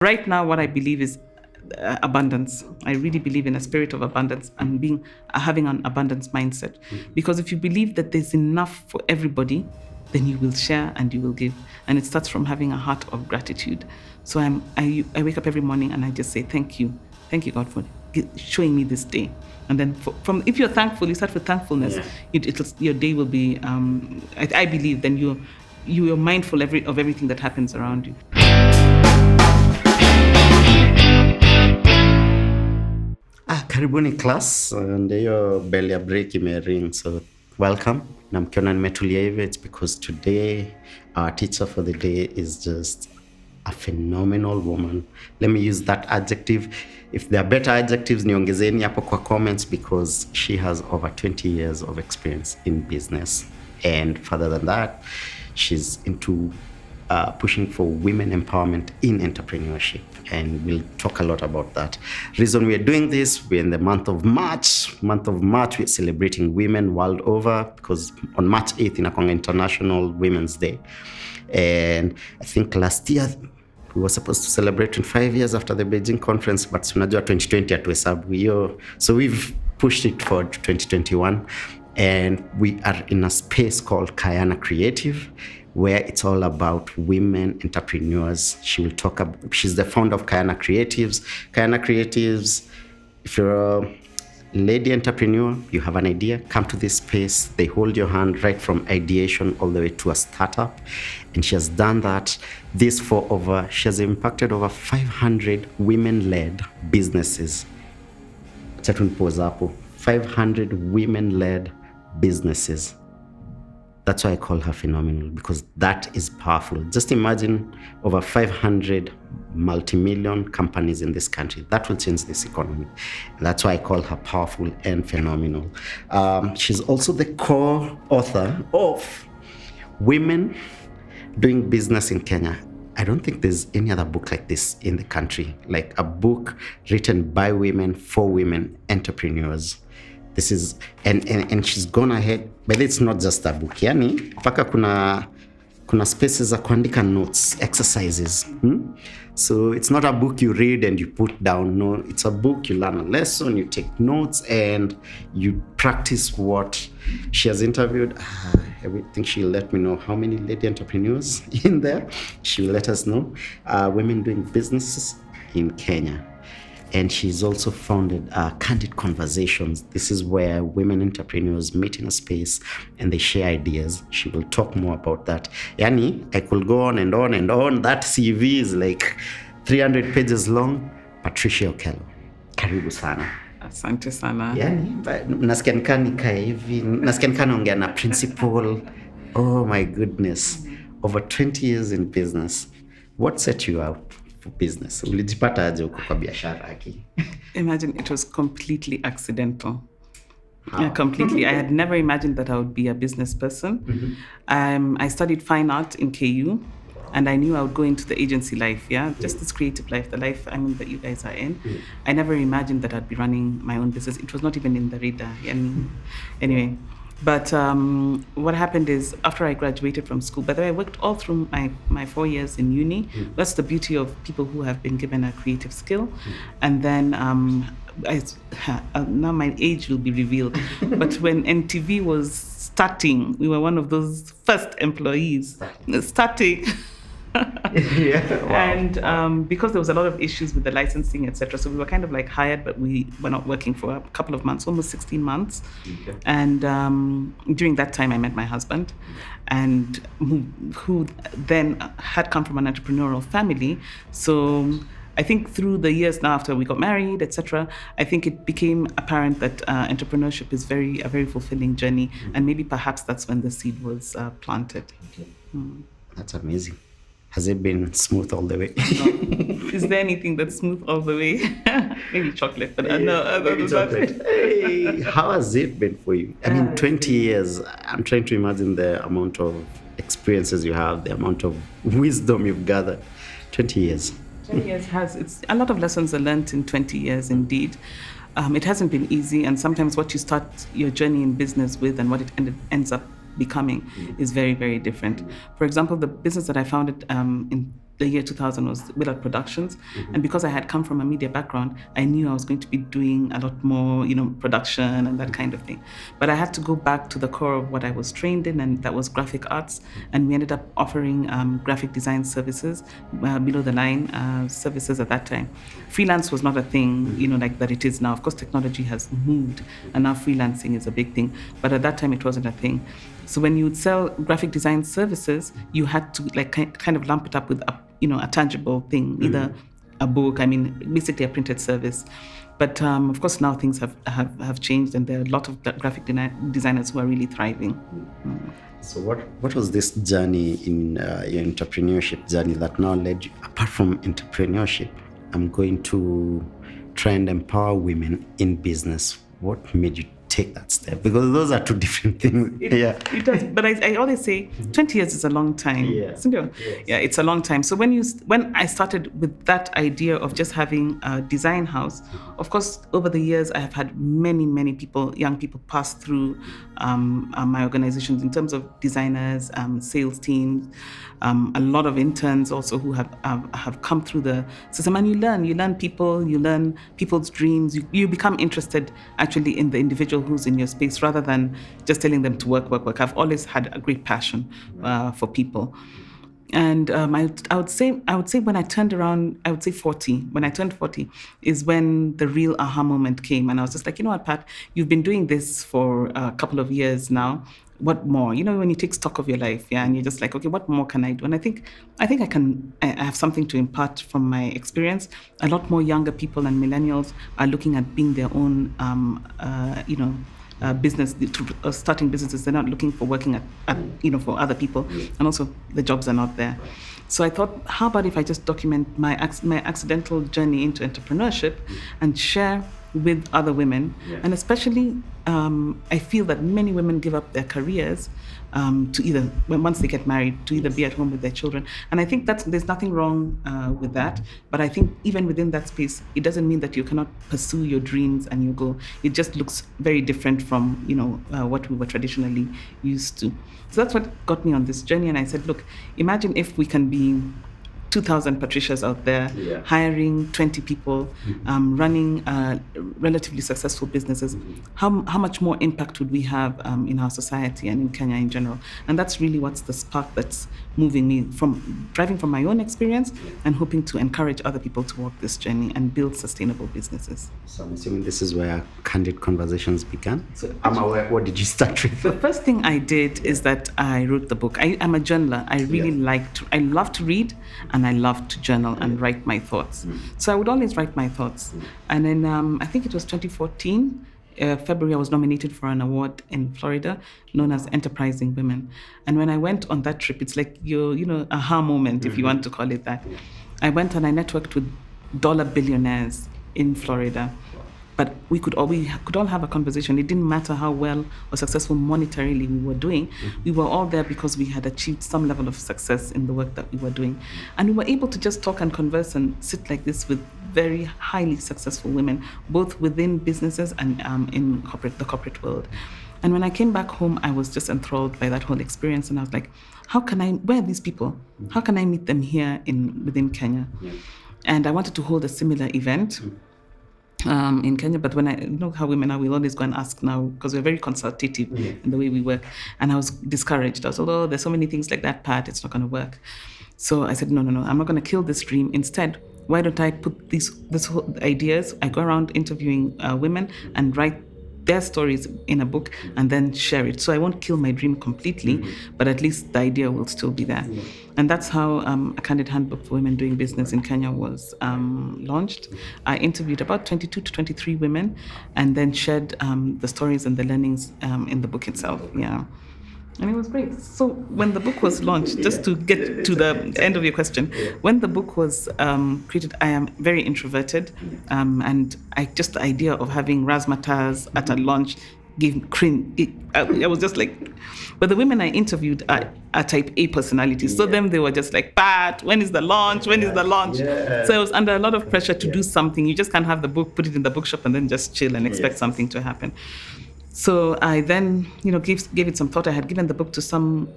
Right now, what I believe is abundance. I really believe in a spirit of abundance and having an abundance mindset. Because if you believe that there's enough for everybody, then you will share and you will give. And it starts from having a heart of gratitude. So I wake up every morning and I just say, thank you. Thank you, God, for showing me this day. And then if you're thankful, you start with thankfulness. Yeah. Your day will be, I believe, then you're mindful of everything that happens around you. Karibuni class, ndio hiyo bell ya break imering, so welcome. Na mkiona nimetulia hivi, it's because today our teacher for the day is just a phenomenal woman. Let me use that adjective. If there are better adjectives, niongezeni hapo kwa comments, because she has over 20 years of experience in business. And further than that, she's into pushing for women empowerment in entrepreneurship, and we'll talk a lot about that. Reason we're doing this, we're in the month of March. We're celebrating women world over, because on March 8th inakuanga International Women's Day. And I think last year we were supposed to celebrate 25 years after the Beijing conference, but unajua 2020 hatuhesabu hiyo, so we've pushed it for 2021. And we are in a space called Kayana Creative, where it's all about women entrepreneurs. She's the founder of Kayana Creatives. Kayana Creatives, if you're a lady entrepreneur, you have an idea, come to this space. They hold your hand right from ideation all the way to a startup. And she has done that. She has impacted over 500 women-led businesses. 500 women-led businesses. That's why I call her phenomenal, because that is powerful. Just imagine over 500 multi-million companies in this country. That will change this economy. And that's why I call her powerful and phenomenal. She's also the co-author of Women Doing Business in Kenya. I don't think there's any other book like this in the country, like a book written by women for women entrepreneurs. This is, and she's gone ahead, but it's not just a book. Yani, paka kuna spaces za kuandika notes, exercises. So it's not a book you read and you put down. No, it's a book, you learn a lesson, you take notes, and you practice what she has interviewed. I think she'll let me know how many lady entrepreneurs in there. She will let us know. Women doing businesses in Kenya. And she's also founded Candid Conversations. This is where women entrepreneurs meet in a space and they share ideas. She will talk more about that. Yani, I could go on and on and on. That CV is like 300 pages long. Patricia Okelo, karibu sana. Asante sana. Yani, nasikia nikae hivi, nasikia naongea na principal. Oh my goodness. Over 20 years in business. What set you up for business? Ulijipata aje huko kwa biashara haki? Imagine it was completely accidental. Yeah, completely. I had never imagined that I would be a business person. I studied fine art in KU, and I knew I would go into the agency life, just this creative life, the life that you guys are in. I never imagined that I'd be running my own business. It was not even in the radar. Anyway. But what happened is, after I graduated from school, by the way, I worked all through my 4 years in uni. That's the beauty of people who have been given a creative skill. And then now my age will be revealed. But when NTV was starting, we were one of those first employees starting. Wow. And because there was a lot of issues with the licensing, etc., so we were kind of like hired, but we were not working for a couple of months, almost 16 months. Okay. And during that time, I met my husband, and who then had come from an entrepreneurial family. So I think through the years now, after we got married, etc., I think it became apparent that entrepreneurship is a very fulfilling journey, and maybe perhaps that's when the seed was planted. Okay. That's amazing. Has it been smooth all the way? No. Is there anything that's smooth all the way? Maybe chocolate, but no. Maybe chocolate. Hey, how has it been for you? I mean, 20 years. I'm trying to imagine the amount of experiences you have, the amount of wisdom you've gathered. 20 years. 20 years it's a lot of lessons are learned in 20 years, indeed. It hasn't been easy, and sometimes what you start your journey in business with and what it ends up becoming is very, very different. For example, the business that I founded in the year 2000 was Willard Productions. And because I had come from a media background, I knew I was going to be doing a lot more, production and that kind of thing. But I had to go back to the core of what I was trained in, and that was graphic arts. And we ended up offering graphic design services, below the line services at that time. Freelance was not a thing, like that it is now. Of course, technology has moved, and now freelancing is a big thing. But at that time, it wasn't a thing. So when you would sell graphic design services, you had to kind of lump it up with a tangible thing, either a book, basically a printed service. But of course now things have changed, and there are a lot of graphic designers who are really thriving. So what was this journey in your entrepreneurship journey that now led you, apart from entrepreneurship, I'm going to try and empower women in business? What made you take that step? Because those are two different things. It does. But I always say 20 years is a long time. Yes. Yeah, it's a long time. So when I started with that idea of just having a design house, of course, over the years, I have had many, many people, young people, pass through my organizations in terms of designers, sales teams, a lot of interns also who have come through the system. And you learn people, you learn people's dreams. You become interested actually in the individual who's in your space rather than just telling them to work. I've always had a great passion for people. And I would say when I turned around, I would say 40. When I turned 40 is when the real aha moment came. And I was just like, you know what, Pat, you've been doing this for a couple of years now. What more? When you take stock of your life, and you're just like, okay, what more can I do? And I think I have something to impart from my experience. A lot more younger people and millennials are looking at being their own, business, starting businesses. They're not looking for working at for other people, and also the jobs are not there. So I thought, how about if I just document my accidental journey into entrepreneurship and share with other women, and especially I feel that many women give up their careers to either, once they get married, to either be at home with their children. And I think there's nothing wrong with that. But I think even within that space, it doesn't mean that you cannot pursue your dreams and your goal. It just looks very different from what we were traditionally used to. So that's what got me on this journey. And I said, look, imagine if we can be 2,000 Patricias out there, hiring 20 people, running relatively successful businesses. How much more impact would we have in our society and in Kenya in general? And that's really what's the spark that's moving me, from driving from my own experience and hoping to encourage other people to walk this journey and build sustainable businesses. So I'm assuming this is where candid conversations began. So I'm aware, what did you start with? The first thing I did is that I wrote the book. I'm a journaler. I really I love to read, and I love to journal and write my thoughts. So I would always write my thoughts. And then I think it was 2014, February, I was nominated for an award in Florida known as Enterprising Women. And when I went on that trip, it's like your, aha moment, if you want to call it that. I went and I networked with dollar billionaires in Florida. But we could all have a conversation. It didn't matter how well or successful monetarily we were doing. We were all there because we had achieved some level of success in the work that we were doing. And we were able to just talk and converse and sit like this with very highly successful women, both within businesses and in the corporate world. And when I came back home, I was just enthralled by that whole experience. And I was like, where are these people? How can I meet them here within Kenya? And I wanted to hold a similar event in Kenya, but when I know how women are, we'll always go and ask now because we're very consultative in the way we work. And I was discouraged. I was like, there's so many things like that, Pat, it's not going to work. So I said, no, I'm not going to kill this dream. Instead, why don't I put these whole ideas? I go around interviewing women and write their stories in a book and then share it. So I won't kill my dream completely, but at least the idea will still be there. And that's how a candid handbook for women doing business in Kenya was launched. I interviewed about 22 to 23 women and then shared the stories and the learnings in the book itself. Yeah. And it was great. So when the book was launched, just to get to the end of your question, when the book was created, I am very introverted. And the idea of having razzmatazz at a launch gave cringe. I was just like, but the women I interviewed are type A personalities. So them, they were just like, Pat, when is the launch? When is the launch? Yeah. So I was under a lot of pressure to do something. You just can't have the book, put it in the bookshop and then just chill and expect something to happen. So I then, gave it some thought. I had given the book to some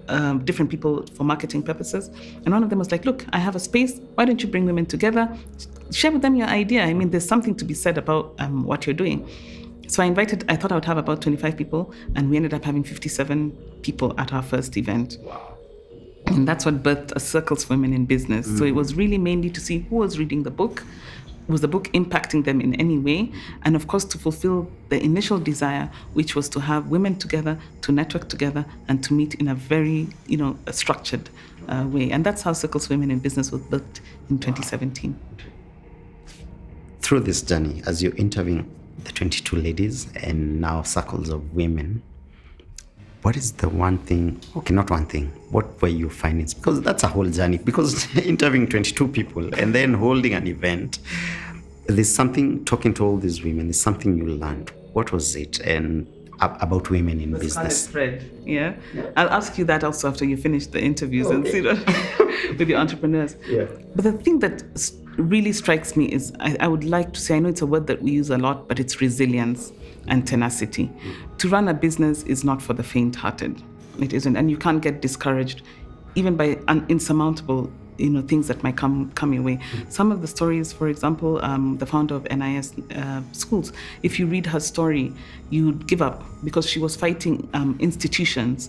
different people for marketing purposes. And one of them was like, look, I have a space. Why don't you bring women together? Share with them your idea. I mean, there's something to be said about what you're doing. So I thought I would have about 25 people, and we ended up having 57 people at our first event. Wow. And that's what birthed Circles for Women in Business. So it was really mainly to see who was reading the book. Was the book impacting them in any way? And of course, to fulfill the initial desire, which was to have women together, to network together, and to meet in a very, a structured way. And that's how Circles for Women in Business was built in 2017. Through this journey, as you're interviewing the 22 ladies and now circles of women, what is the one thing, not one thing, what were you finding? Because that's a whole journey, because interviewing 22 people and then holding an event, there's something, talking to all these women, there's something you learned. What was it? And about women in business? Thread, yeah? I'll ask you that also after you finish the interviews and see that with your entrepreneurs. Yeah. But the thing that really strikes me is, I would like to say, I know it's a word that we use a lot, but it's resilience and tenacity. To run a business is not for the faint-hearted. It isn't, and you can't get discouraged even by insurmountable things that might come your way. Some of the stories, for example, the founder of NIS Schools, if you read her story, you'd give up because she was fighting institutions,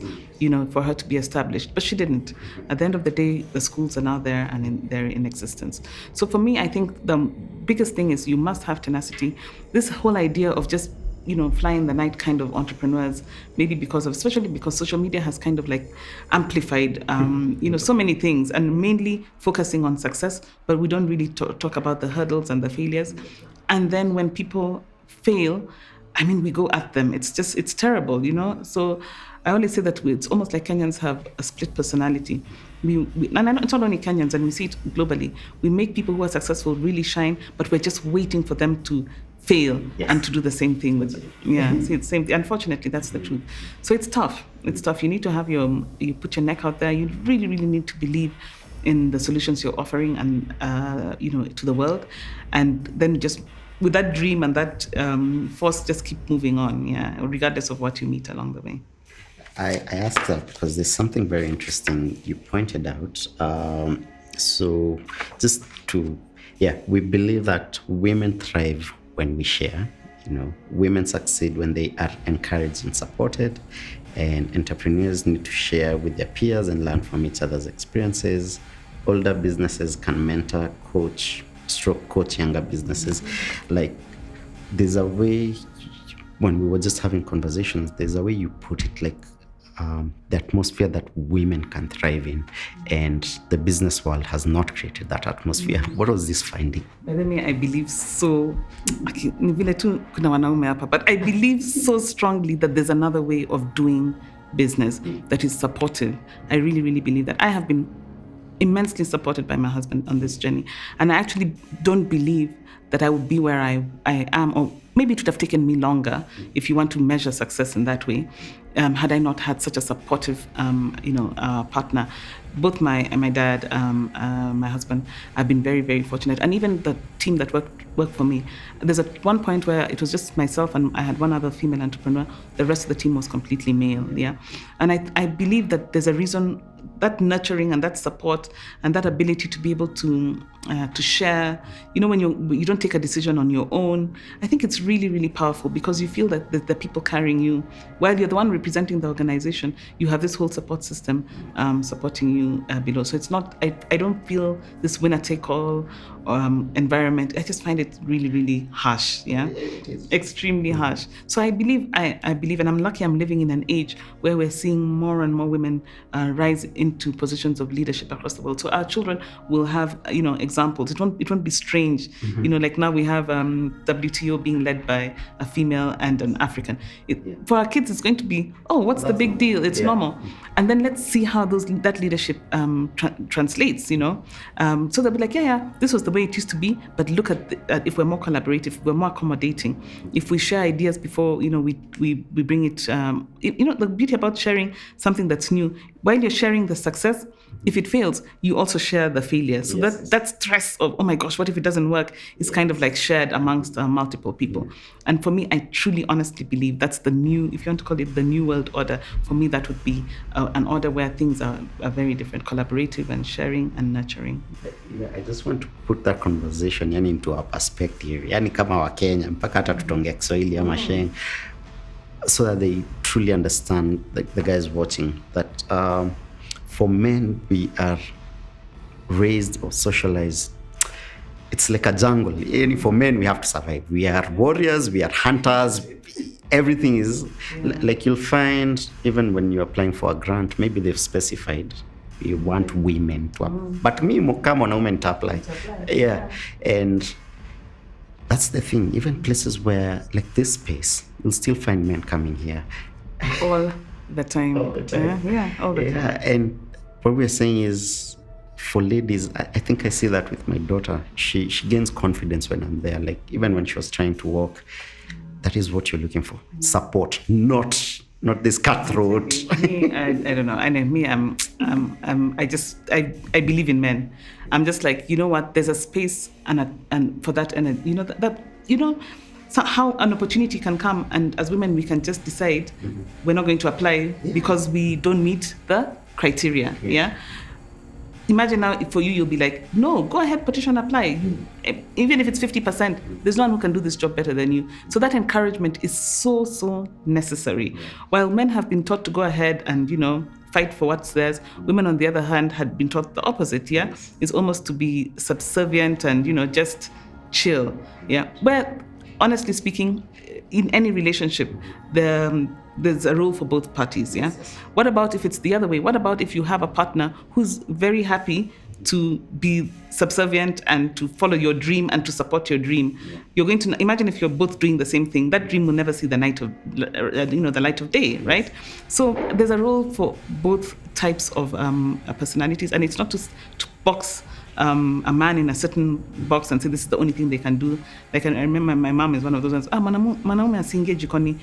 for her to be established, but she didn't. At the end of the day, the schools are now there and they're in existence. So for me, I think the biggest thing is you must have tenacity. This whole idea of just fly in the night kind of entrepreneurs, especially because social media has kind of like amplified, so many things, and mainly focusing on success, but we don't really talk about the hurdles and the failures. And then when people fail, we go at them. It's terrible, So I always say that it's almost like Kenyans have a split personality. And I know it's not only Kenyans, and we see it globally. We make people who are successful really shine, but we're just waiting for them to fail and to do the same thing with them. Yeah, see, it's same. Unfortunately, that's the truth. So it's tough. You need to have you put your neck out there. You really, really need to believe in the solutions you're offering and to the world, and then just with that dream and that force, just keep moving on. Yeah, regardless of what you meet along the way. I asked that because there's something very interesting you pointed out. We believe that women thrive when we share. Women succeed when they are encouraged and supported, and entrepreneurs need to share with their peers and learn from each other's experiences. Older businesses can mentor, coach younger businesses. Like, there's a way, when we were just having conversations, there's a way you put it, like the atmosphere that women can thrive in, and the business world has not created that atmosphere. What was this finding? By the way, I believe so, but I believe so strongly that there's another way of doing business that is supportive. I really, really believe that. I have been immensely supported by my husband on this journey, and I actually don't believe that I would be where I am, or maybe it would have taken me longer, if you want to measure success in that way, had I not had such a supportive, partner. Both my dad, my husband, have been very, very fortunate, and even the team that worked for me. There's at one point where it was just myself and I had one other female entrepreneur. The rest of the team was completely male. Yeah, and I believe that there's a reason. That nurturing and that support and that ability to be able to share, when you don't take a decision on your own, I think it's really, really powerful, because you feel that the people carrying you, while you're the one representing the organization, you have this whole support system supporting you below. So it's not, I don't feel this winner-take-all environment. I just find it really, really harsh. Yeah, it is extremely harsh. So I believe, and I'm lucky I'm living in an age where we're seeing more and more women rise into positions of leadership across the world. So our children will have, examples. It won't be strange. Like now we have WTO being led by a female and an African. For our kids, it's going to be, what's the big deal? It's normal. And then let's see how that leadership translates. So they'll be like, this was the way it used to be, but look at if we're more collaborative, we're more accommodating, if we share ideas before we bring it. The beauty about sharing something that's new, while you're sharing the success, if it fails, you also share the failure. So that stress of, oh my gosh, what if it doesn't work, is kind of like shared amongst multiple people. And for me, I truly, honestly believe that's the new, if you want to call it the new world order, for me, that would be an order where things are very different, collaborative and sharing and nurturing. Yeah, I just want to put that conversation into our perspective. Yani kama wa Kenya, mpaka hata tutongea Kiswahili ama Sheng, so that they truly understand, the guys watching, that for men, we are raised or socialized. It's like a jungle. And for men, we have to survive. We are warriors, we are hunters. Everything is like, you'll find, even when you're applying for a grant, maybe they've specified you want women to apply. But me, come on, women to apply. Yeah. And that's the thing. Even places where, like this space, you'll still find men coming here. All the time. All the time. All the time. And what we're saying is, for ladies, I think I see that with my daughter. She gains confidence when I'm there. Like, even when she was trying to walk, that is what you're looking for. Support, not this cutthroat. I don't know. And me, I believe in men. I'm just like, you know what? There's a space and for that, and so how an opportunity can come, and as women, we can just decide we're not going to apply because we don't meet the criteria. Yeah. Imagine now, for you, you'll be like, no, go ahead, Patricia, and apply. Even if it's 50%, there's no one who can do this job better than you. So that encouragement is so necessary. While men have been taught to go ahead and, fight for what's theirs, women, on the other hand, had been taught the opposite, yeah? It's almost to be subservient and, just chill, yeah? Well, honestly speaking, in any relationship, there's a role for both parties, yeah? What about if it's the other way? What about if you have a partner who's very happy to be subservient and to follow your dream and to support your dream? You're going to imagine if you're both doing the same thing, that dream will never see the light of day, right? So there's a role for both types of personalities, and it's not to box a man in a certain box and say this is the only thing they can do. Like, I remember my mom is one of those ones. Mwanaume asiingie jikoni.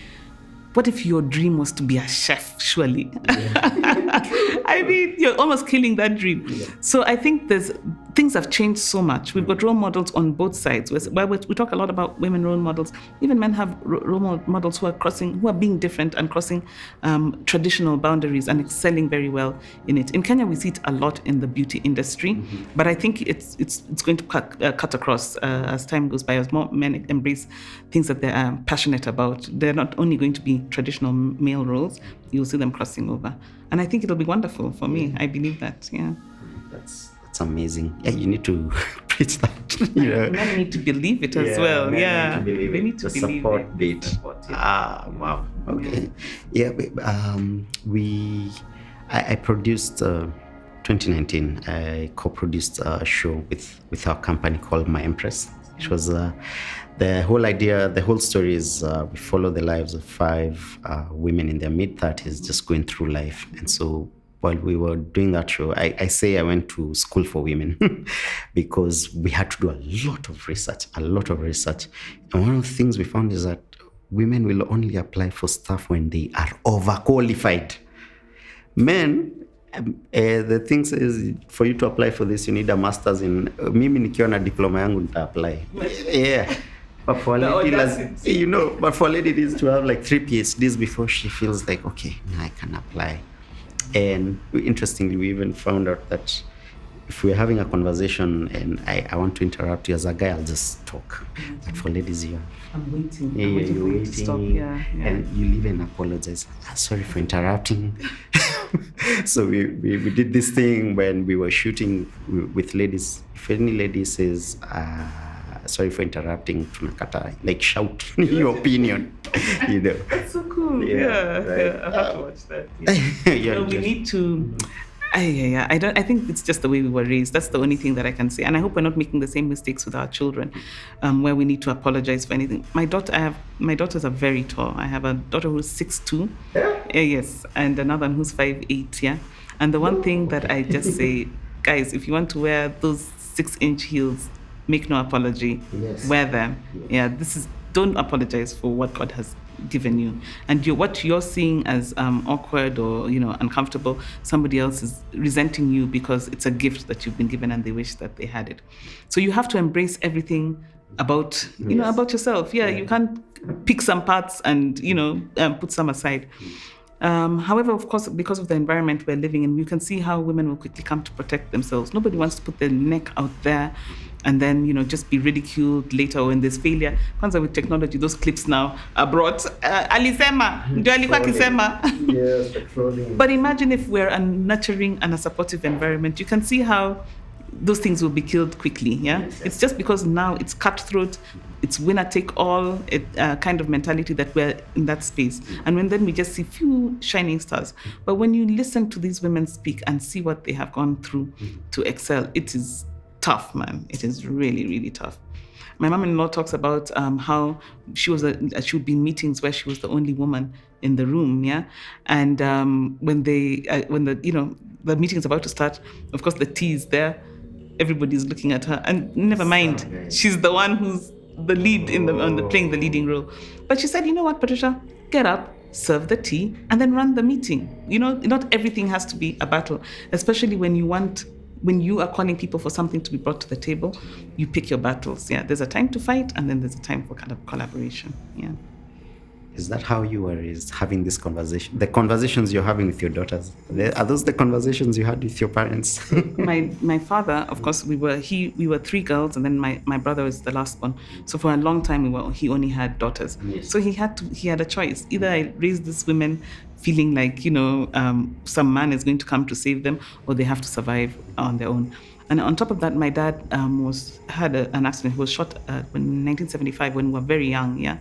What if your dream was to be a chef, surely? I mean, you're almost killing that dream. Yeah. So I think things have changed so much. We've got role models on both sides. We talk a lot about women role models. Even men have role models who are being different and crossing traditional boundaries and excelling very well in it. In Kenya, we see it a lot in the beauty industry, but I think it's going to cut across as time goes by, as more men embrace things that they're passionate about. They're not only going to be traditional male roles, you'll see them crossing over. And I think it'll be wonderful for me. I believe that, yeah. That's amazing. Yeah, you need to preach that. Men need to believe it as well. Yeah. They need to believe support bit. Wow. Okay. Yeah. I produced 2019. I co-produced a show with our company called My Empress. It was the whole idea, the whole story is we follow the lives of 5 women in their mid-30s just going through life. And so while we were doing that show, I say I went to school for women because we had to do a lot of research. And one of the things we found is that women will only apply for stuff when they are overqualified. Men, the thing is, for you to apply for this, you need a master's in. Mimi nikiwa na diploma yangu nita apply. Yeah. But for a lady, but for a lady, it is to have like 3 PhDs before she feels like, okay, now I can apply. And interestingly, we even found out that if we're having a conversation and I want to interrupt you as a guy, I'll just talk. But for ladies, I'm waiting. Yeah, I'm waiting for you to stop. Yeah. And you even apologize. Sorry for interrupting. So we did this thing when we were shooting with ladies. If any lady says, sorry for interrupting, tunakata, like shout your opinion. That's so cool. Yeah. I have to watch that. Yeah. We need to. I think it's just the way we were raised. That's the only thing that I can say. And I hope we're not making the same mistakes with our children, where we need to apologize for anything. My daughters are very tall. I have a daughter who's 6'2". Yes, and another one who's 5'8". Yeah. And the one thing that I just say, guys, if you want to wear those 6-inch heels, make no apology. Yes. Wear them. Yeah. Don't apologize for what God has given you. And what you're seeing as awkward or, uncomfortable, somebody else is resenting you because it's a gift that you've been given and they wish that they had it. So you have to embrace everything about, about yourself. Yeah, you can't pick some parts and, put some aside. However, of course, because of the environment we're living in, you can see how women will quickly come to protect themselves. Nobody wants to put their neck out there and then, just be ridiculed later when there's failure. Kwanza with technology, those clips now are brought. Alisema, ndio alikuwa akisema. Yes, trolling. But imagine if we're a nurturing and a supportive environment. You can see how those things will be killed quickly, yeah? Yes. It's just because now it's cutthroat, it's winner take all kind of mentality that we're in that space. And then we just see few shining stars. But when you listen to these women speak and see what they have gone through to excel, it is tough, man. It is really, really tough. My mom-in-law talks about how she would be in meetings where she was the only woman in the room, yeah? And when the meeting is about to start, of course the tea is there, everybody's looking at her, and never mind, she's the one who's the lead playing the leading role. But she said, you know what, Patricia, get up, serve the tea, and then run the meeting. Not everything has to be a battle, especially when you are calling people for something to be brought to the table. You pick your battles. Yeah, there's a time to fight, and then there's a time for kind of collaboration. Yeah. Is that how you were having this conversation? The conversations you're having with your daughters, are those the conversations you had with your parents? My father, of course, we were 3 girls, and then my brother was the last one. So for a long time, he only had daughters. Yes. So he had a choice. Either I raise these women feeling like, some man is going to come to save them, or they have to survive on their own. And on top of that, my dad had an accident. He was shot in 1975 when we were very young, yeah?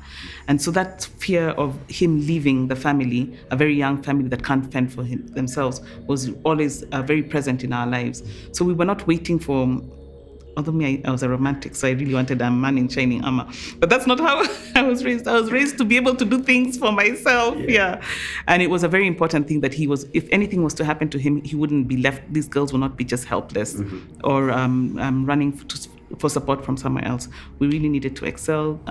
And so that fear of him leaving the family, a very young family that can't fend for themselves, was always very present in our lives. So we were not waiting for... Although I was a romantic, so I really wanted a man in shining armor. But that's not how I was raised. I was raised to be able to do things for myself, yeah. And it was a very important thing that if anything was to happen to him, he wouldn't be left. These girls will not be just helpless or running for support from somewhere else. We really needed to excel,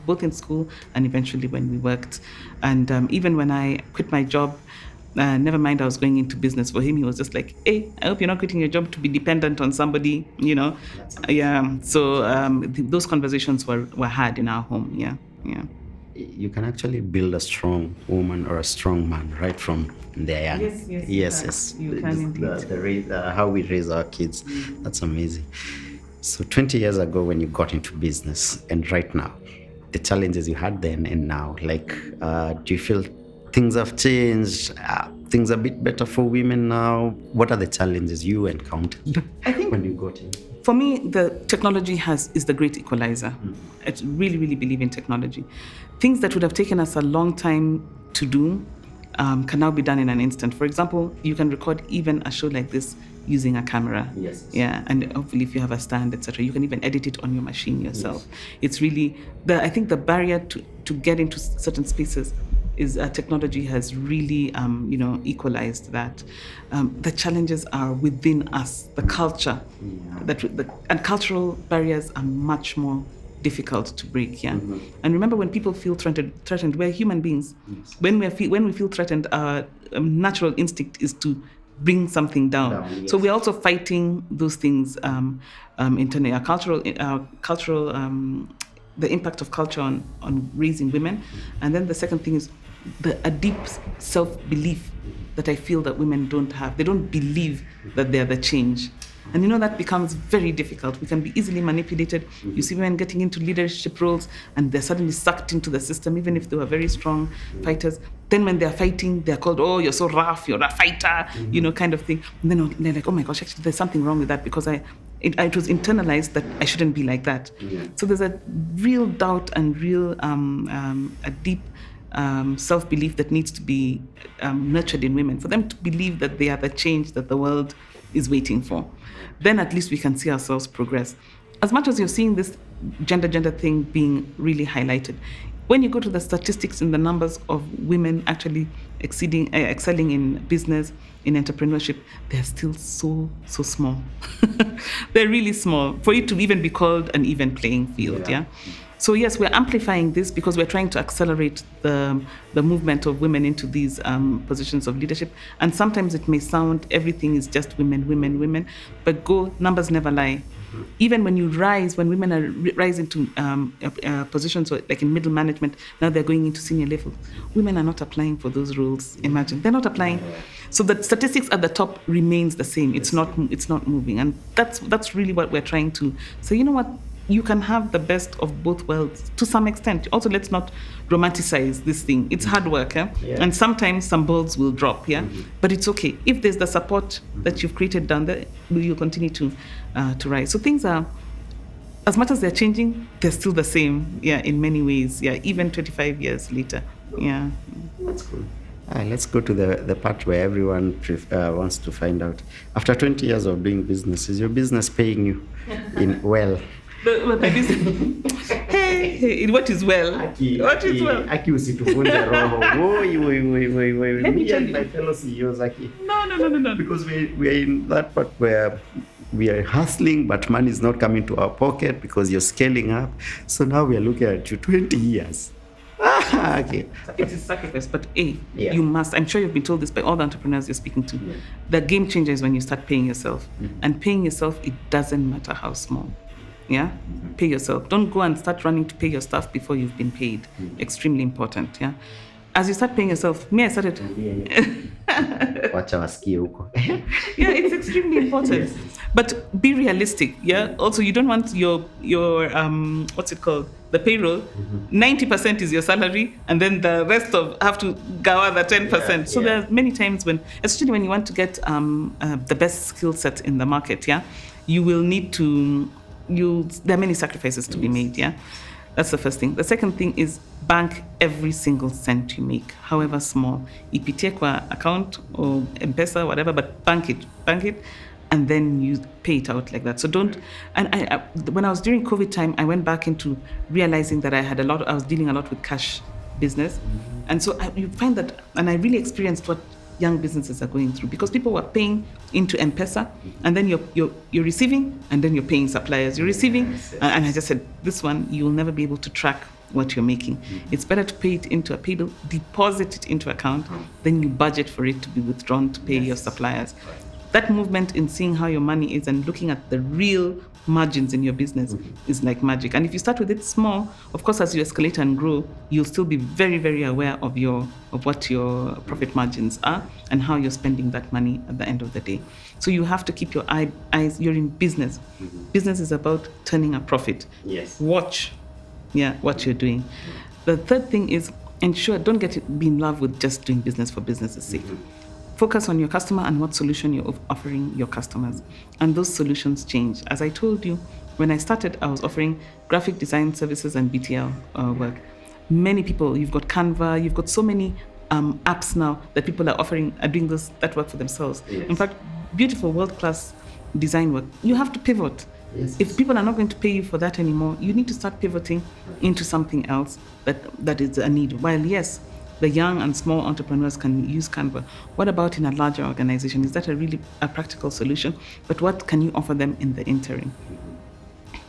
both in school and eventually when we worked. And even when I quit my job, never mind I was going into business. For him, he was just like, hey, I hope you're not quitting your job to be dependent on somebody, Yeah. So those conversations were had in our home, yeah. You can actually build a strong woman or a strong man right from their young. Yes. You can indeed. How we raise our kids, that's amazing. So 20 years ago when you got into business and right now, the challenges you had then and now, do you feel things have changed? Things are a bit better for women now. What are the challenges you encountered when you got in? For me, the technology is the great equalizer. I really, really believe in technology. Things that would have taken us a long time to do can now be done in an instant. For example, you can record even a show like this using a camera. Yes. Yeah, and hopefully if you have a stand, etc., you can even edit it on your machine yourself. Yes. It's really, I think the barrier to get into certain spaces is technology has really, equalized that. The challenges are within us, the culture, and cultural barriers are much more difficult to break. Yeah, and remember, when people feel threatened, we're human beings. Yes. When we feel threatened, our natural instinct is to bring something down. Yes. So we're also fighting those things internally. Our cultural. The impact of culture on raising women. And then the second thing is a deep self-belief that I feel that women don't have. They don't believe that they're the change. And that becomes very difficult. We can be easily manipulated. You see women getting into leadership roles and they're suddenly sucked into the system, even if they were very strong fighters. Then when they're fighting, they're called, oh, you're so rough, you're a fighter, kind of thing. And then they're like, oh my gosh, actually there's something wrong with that because it was internalized that I shouldn't be like that. Yeah. So there's a real doubt and real a deep self-belief that needs to be nurtured in women for them to believe that they are the change that the world is waiting for. Then at least we can see ourselves progress. As much as you're seeing this gender thing being really highlighted, when you go to the statistics and the numbers of women actually excelling in business, in entrepreneurship, they're still so small. They're really small for it to even be called an even playing field. Yeah. So yes, we're amplifying this because we're trying to accelerate the movement of women into these positions of leadership. And sometimes it may sound everything is just women, but numbers never lie. Even when women are rise into positions like in middle management, now they're going into senior level. Women are not applying for those roles. Imagine they're not applying. So the statistics at the top remains the same. It's not moving, and that's really what we're trying to say. You know what? You can have the best of both worlds to some extent. Also, let's not romanticize this thing. It's hard work, and sometimes some balls will drop, but it's okay. If there's the support that you've created down there, you'll continue to rise. So things are, as much as they're changing, they're still the same, in many ways, even 25 years later, That's cool. Let's go to the part where everyone wants to find out. After 20 years of doing business, is your business paying you well? Hey, what is well? What is well? Aki usitufunze roho. Me and my fellow CEOs, Aki. No. Because we are in that part where we are hustling, but money is not coming to our pocket because you're scaling up. So now we are looking at you 20 years. Okay. It is sacrifice, but you must. I'm sure you've been told this by all the entrepreneurs you're speaking to. The game changer is when you start paying yourself. And paying yourself, it doesn't matter how small. Pay yourself. Don't go and start running to pay your staff before you've been paid. Extremely important. As you start paying yourself, I started. Wacha wasikie huko. It's extremely important. Yes. But be realistic. Also, you don't want your what's it called? The payroll. 90% is your salary, and then the rest have to gawa the 10%. So there are many times when, especially when you want to get the best skill set in the market, you will need to. There are many sacrifices to be made. That's the first thing. The second thing is bank every single cent you make, however small. Ipitie kwa account or M-Pesa, whatever, but bank it, and then you pay it out like that. So don't. And I when I was during COVID time, I went back into realizing that I was dealing a lot with cash business, and so you find that, and I really experienced what young businesses are going through, because people were paying into M-Pesa, and then you're receiving, and then you're paying suppliers. You're receiving, and I just said, this one, you will never be able to track what you're making. It's better to pay it into a pay bill, deposit it into account, then you budget for it to be withdrawn to pay your suppliers. That movement in seeing how your money is and looking at the real margins in your business is like magic. And if you start with it small, of course, as you escalate and grow, you'll still be very, very aware of what your profit margins are and how you're spending that money at the end of the day. So you have to keep your eyes. You're in business. Business is about turning a profit. Yes. Watch, what you're doing. The third thing is don't be in love with just doing business for business's sake. Focus on your customer and what solution you're offering your customers. And those solutions change. As I told you, when I started, I was offering graphic design services and BTL work. Many people, you've got Canva, you've got so many apps now that people are doing that work for themselves. Yes. In fact, beautiful world-class design work. You have to pivot. Yes. If people are not going to pay you for that anymore, you need to start pivoting into something else that is a need. While yes, the young and small entrepreneurs can use Canva, what about in a larger organization? Is that a practical solution? But what can you offer them in the interim?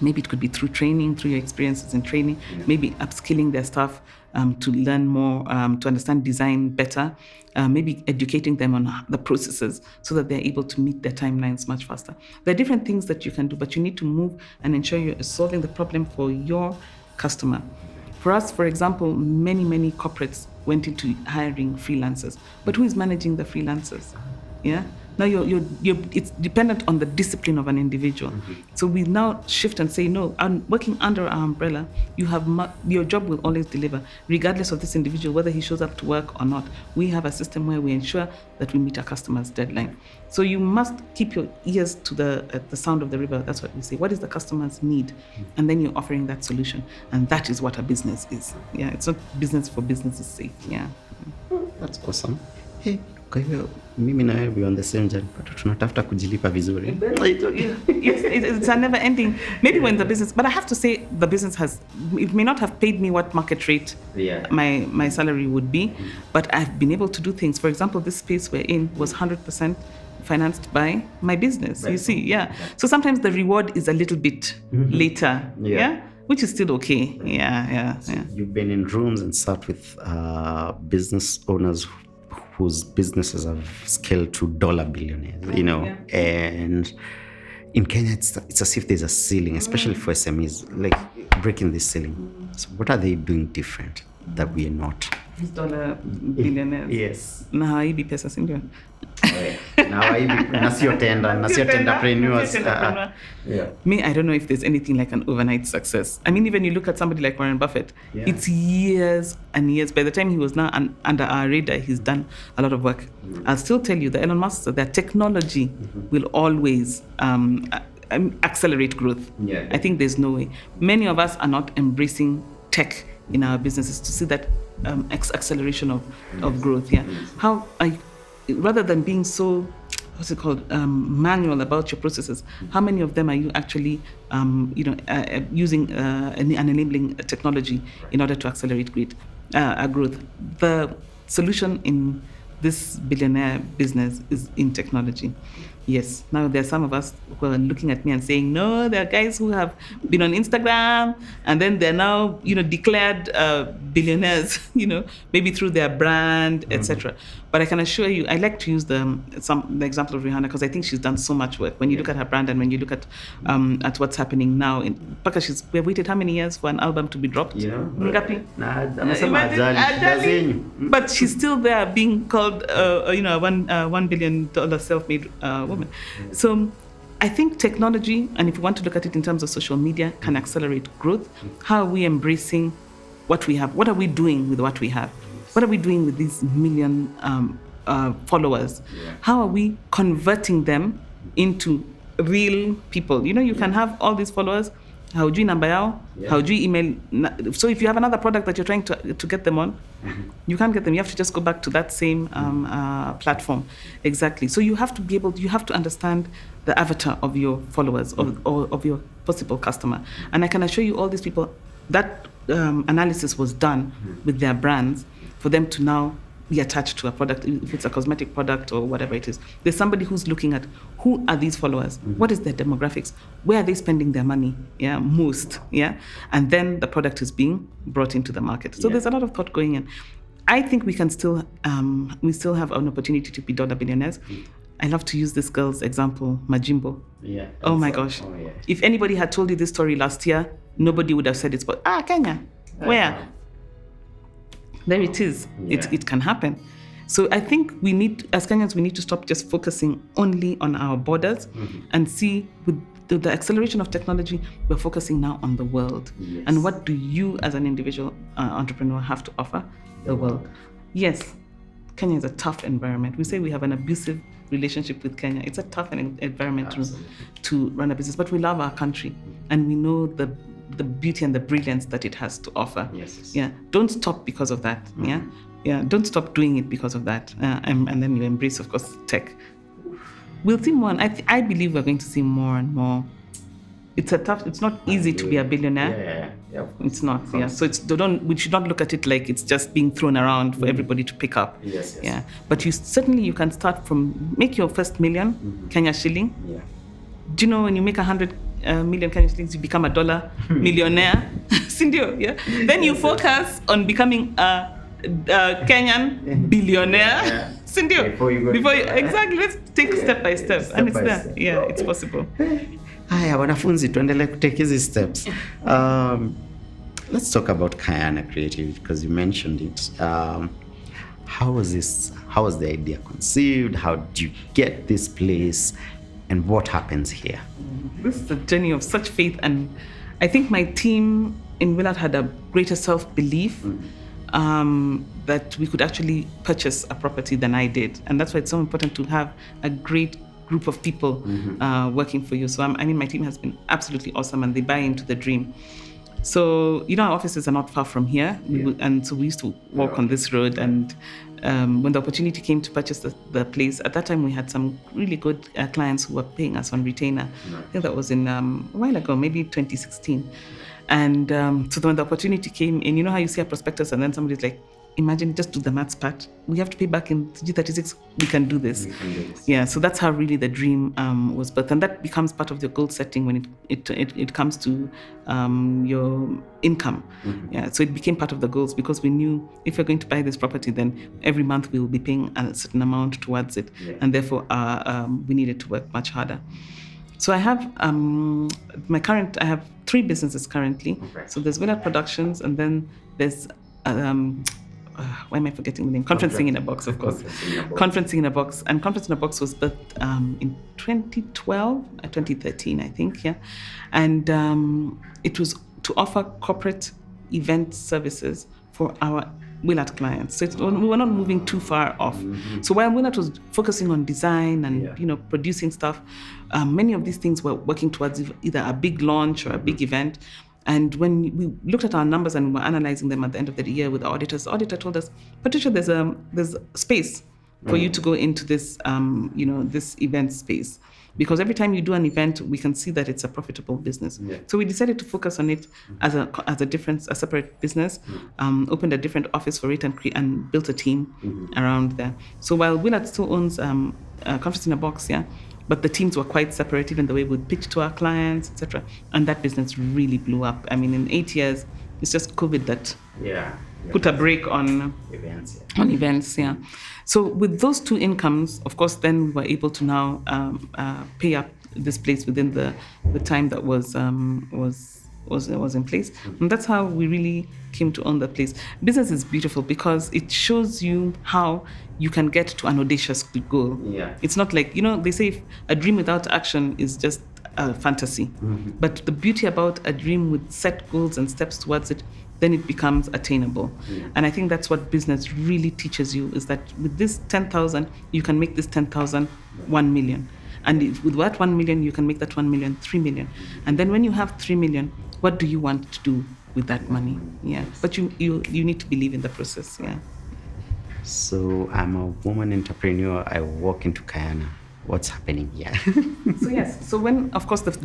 Maybe it could be through training, through your experiences in training, maybe upskilling their staff to learn more, to understand design better, maybe educating them on the processes so that they're able to meet their timelines much faster. There are different things that you can do, but you need to move and ensure you're solving the problem for your customer. For us, for example, many corporates went into hiring freelancers, but who is managing the freelancers? Now it's dependent on the discipline of an individual. So we now shift and say, no, I'm working under our umbrella. Your job will always deliver, regardless of this individual, whether he shows up to work or not. We have a system where we ensure that we meet our customer's deadline. So you must keep your ears to the sound of the river. That's what we say. What is the customer's need? And then you're offering that solution. And that is what a business is. It's not business for business's sake. That's awesome. Hey, kwa hivyo mimi na wewe on the same journey, but tunatafuta kujilipa vizuri. It's a never ending. Maybe when the business, but I have to say the business it may not have paid me what market rate my salary would be, but I've been able to do things. For example, this space we're in was 100% financed by my business. You see, So sometimes the reward is a little bit later. which is still okay. Yeah. You've been in rooms and sat with business owners whose businesses have scaled to dollar billionaires, and in Kenya, it's as if there's a ceiling, especially for SMEs, like breaking this ceiling. So what are they doing different that we are not? These dollar billionaires. Yes. Na haibi pesa, si ndio? Entrepreneurs. Me, I don't know if there's anything like an overnight success. I mean, even you look at somebody like Warren Buffett, it's years and years. By the time he was now under our radar, he's done a lot of work. I'll still tell you, the Elon Musk, that technology will always accelerate growth. I think there's no way. Many of us are not embracing tech in our businesses to see that acceleration of growth. How rather than being so, manual about your processes, how many of them are you actually using an enabling technology in order to accelerate growth? The solution in this billionaire business is in technology. Yes. Now there are some of us who are looking at me and saying, no, there are guys who have been on Instagram and then they're now, declared billionaires, maybe through their brand, etc. But I can assure you, I like to use the example of Rihanna because I think she's done so much work. When you look at her brand and when you look at what's happening now, we've waited how many years for an album to be dropped? But she's still there being called, a $1 billion self-made woman. So I think technology, and if you want to look at it in terms of social media, can accelerate growth. How are we embracing what we have? What are we doing with what we have? What are we doing with these million followers? How are we converting them into real people? You can have all these followers. How do you number yao? How do you email? So if you have another product that you're trying to get them on, you can't get them. You have to just go back to that same platform. Exactly. So you have to understand the avatar of your followers or of your possible customer. And I can assure you all these people, that analysis was done with their brands for them to now be attached to a product, if it's a cosmetic product or whatever it is. There's somebody who's looking at who are these followers, what is their demographics, where are they spending their money, most, and then the product is being brought into the market. So there's a lot of thought going in. I think we still have an opportunity to be dollar billionaires. I love to use this girl's example, Majimbo. Oh my gosh. If anybody had told you this story last year, nobody would have said it's but Kenya. Where? There it is. It can happen. So I think as Kenyans, we need to stop just focusing only on our borders and see with the acceleration of technology, we're focusing now on the world. And what do you as an individual entrepreneur have to offer the world? Yes, Kenya is a tough environment. We say we have an abusive relationship with Kenya. It's a tough environment to run a business, but we love our country and we know the beauty and the brilliance that it has to offer. Don't stop because of that. Don't stop doing it because of that. And then you embrace, of course, tech. We'll see more. And I believe we're going to see more and more. It's not easy to be a billionaire. It's not. So we should not look at it like it's just being thrown around for everybody to pick up. But you can start from, make your first million Kenya shilling. Do you know when you make 100 million Kenya shillings, you become a dollar millionaire? Sindio, Then you focus on becoming a Kenyan billionaire. Sindio. Before you exactly. Let's take step by step, and it's there. It's possible. Haya, wanafunzi, tuendelee kutake hizi steps. Let's talk about Kayana Creative because you mentioned it. How was the idea conceived? How did you get this place? And what happens here? This is a journey of such faith, and I think my team in Willard had a greater self-belief that we could actually purchase a property than I did. And that's why it's so important to have a great group of people working for you. So my team has been absolutely awesome and they buy into the dream. So, our offices are not far from here. And so we used to walk on this road. And when the opportunity came to purchase the place, at that time we had some really good clients who were paying us on retainer. I think that was in a while ago, maybe 2016. And so when the opportunity came in, you know how you see a prospectus and then somebody's like, imagine, just do the maths part. We have to pay back in G36. We can do this. Yeah, so that's how really the dream was birthed. And that becomes part of your goal setting when it comes to your income. Yeah, so it became part of the goals because we knew if we're going to buy this property, then every month we will be paying a certain amount towards it. Yeah. And therefore, we needed to work much harder. So I have I have 3 businesses currently. Okay. So there's Willard Productions, and then there's why am I forgetting the name? Conferencing in a Box, of course. Conferencing in a Box. And Conferencing in a Box was birthed in 2012, 2013, I think, yeah. And it was to offer corporate event services for our Willard clients. So we were not moving too far off. So while Willard was focusing on design and producing stuff, many of these things were working towards either a big launch or a big event. And when we looked at our numbers and were analyzing them at the end of the year with the auditors, the auditor told us, Patricia, there's space for you to go into this this event space. Because every time you do an event, we can see that it's a profitable business. Yeah. So we decided to focus on it as a separate business, opened a different office for it and built a team around there. So while Willard still owns Conference in a Box, but the teams were quite separate, even the way we'd pitch to our clients, etc. And that business really blew up. I mean, in 8 years, it's just COVID that put a break on events. So with those 2 incomes, of course, then we were able to now pay up this place within the time that was in place. And that's how we really came to own that place. Business is beautiful because it shows you how you can get to an audacious goal. Yeah. It's not like, they say a dream without action is just a fantasy. But the beauty about a dream with set goals and steps towards it, then it becomes attainable. And I think that's what business really teaches you, is that with this 10,000, you can make this 10,000 1 million. And with that 1 million, you can make that 1 million 3 million. And then when you have 3 million, what do you want to do with that money? Yeah. But you need to believe in the process. Yeah. So I'm a woman entrepreneur. I walk into Kayana. What's happening here? So yes. So when, of course, the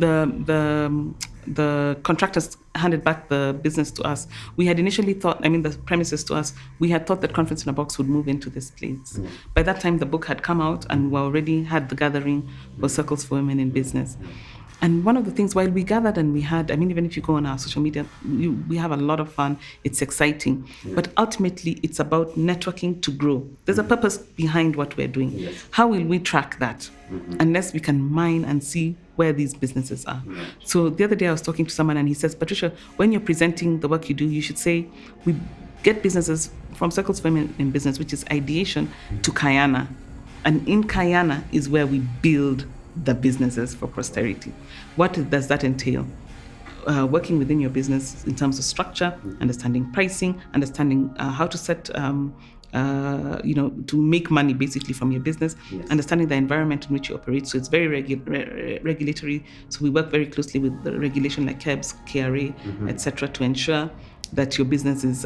contractors handed back the business to us, we had initially thought, the premises to us, we had thought that Conference in a Box would move into this place. By that time, the book had come out and we already had the gathering for Circles for Women in Business. And one of the things, while we gathered and we had, even if you go on our social media, we have a lot of fun. It's exciting. But ultimately, it's about networking to grow. There's a purpose behind what we're doing. Yes. How will we track that? Unless we can mine and see where these businesses are. So the other day I was talking to someone and he says, Patricia, when you're presenting the work you do, you should say, we get businesses from Circles for Women in Business, which is ideation, to Kayana. And in Kayana is where we build the businesses for posterity. What does that entail? Working within your business in terms of structure, understanding pricing, understanding how to set, to make money basically from your business, understanding the environment in which you operate. So it's very regulatory. So we work very closely with the regulation like KEBS, KRA, etc., to ensure that your business is,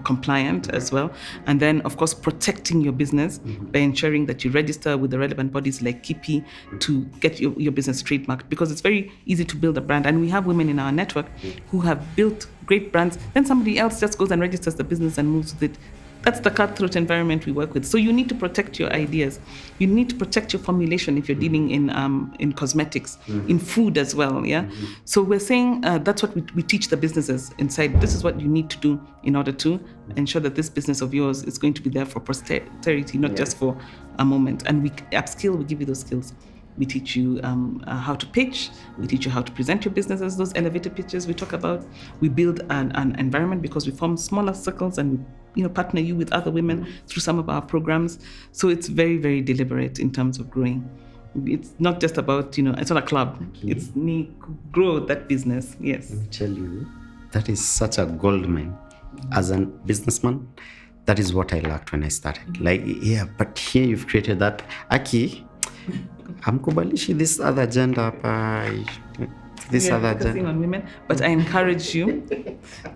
compliant as well. And then, of course, protecting your business by ensuring that you register with the relevant bodies like KIPI to get your business trademarked, because it's very easy to build a brand. And we have women in our network who have built great brands. Then somebody else just goes and registers the business and moves with it. That's the cutthroat environment we work with. So you need to protect your ideas. You need to protect your formulation if you're dealing in cosmetics, in food as well. Yeah. So we're saying that's what we teach the businesses inside. This is what you need to do in order to ensure that this business of yours is going to be there for posterity, not just for a moment. And we upskill. We give you those skills. We teach you how to pitch. We teach you how to present your businesses, those elevator pitches we talk about. We build an environment because we form smaller circles and we partner you with other women through some of our programs. So it's very, very deliberate in terms of growing. It's not just about, it's not a club. Okay. It's me grow that business. Yes. Let me tell you, that is such a gold mine. As a businessman, that is what I lacked when I started. But here you've created that. Aki, amkubalishi this other gender, other agenda on women, but I encourage you